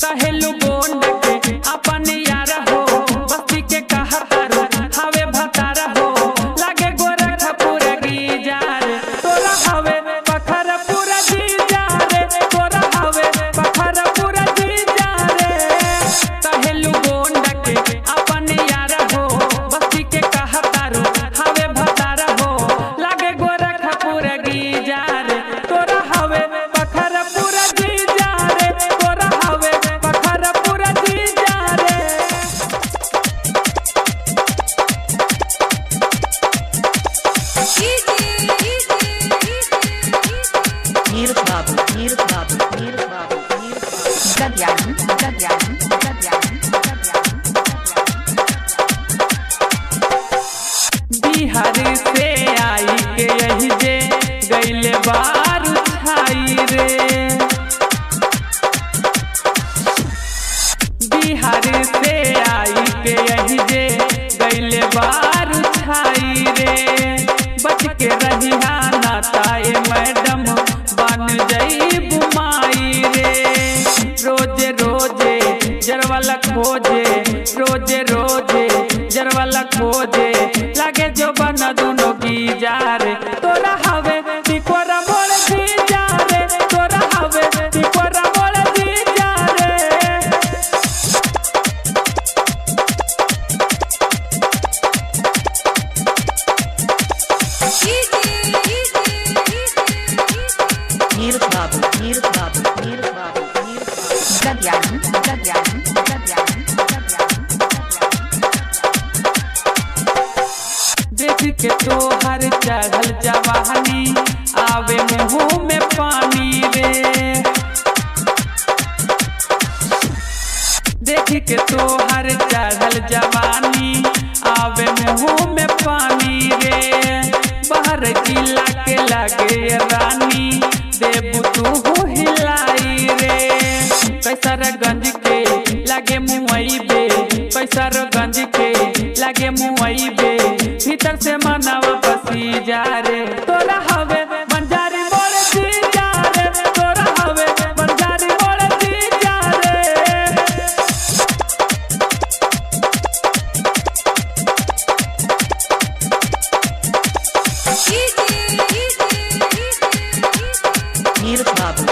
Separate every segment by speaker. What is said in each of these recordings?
Speaker 1: कहेलू गोंड के अपन यार हो, बस्ती के कहतर हवे भतार हो। लागे गोरखपुर गिजार तोरा हवे पखरपुर गिजार, तोरा हवे पखरपुर गिजार। कहेलू गोंड के अपन यार हो, बस्ती के कहतर हवे भतार हो। लागे गोरखपुर गिजार तोरा हवे पखरपुर गिजार, तोरा हवे पखरपुर गिजार।
Speaker 2: नीर बाबू
Speaker 1: बिहार से आई के यही जे गैले बारू छाई रे। बिहार से आई के यही जे गैले बारू छाई रे। बच के रहिया नाताए मैडम बन जई बुमाई रे। रोजे रोजे जरवाला खोजे, रोजे रोजे जरवाला खोजे। लागे जो बना दोनों की जारे तोरा हवे तिकोरा मोड़ दी जारे, तोरा हवे तिकोरा मोड़ दी जारे।
Speaker 2: नीर बाबू
Speaker 1: देख के तोहर चढ़ल जवानी आवे मुँह में पानी रे। देख के तोहर चढ़ल जवानी आवे मुँह में पानी रे। बाहर किला के लगे रानी देबू तू हिलाई रे। कैसरगंज के लगे मुंबई बे, कैसरगंज के लगे मुंबई बे। भीतर से मनावा बसी जा रे तोरा हवे बंजारी मोड़ दी जा रे, तोरा हवे बंजारी मोड़ दी जा रे।
Speaker 2: नीर बाबू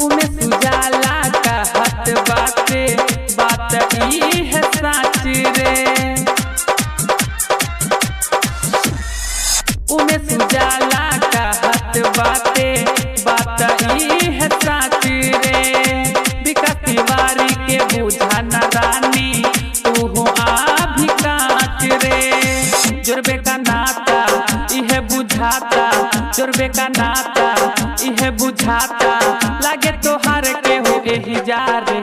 Speaker 1: उमे सुजाला कहत बाते बात ई है साच रे। उमे सुजाला कहत बाते बात ई है साच रे। विकास तिवारी के बुझा न रानी तू आभी कांच रे। जुर्बे का नाता इहे बुझाता, जुर्बे का नाता इहे बुझाता। लागे तोहार के हो एही जा रे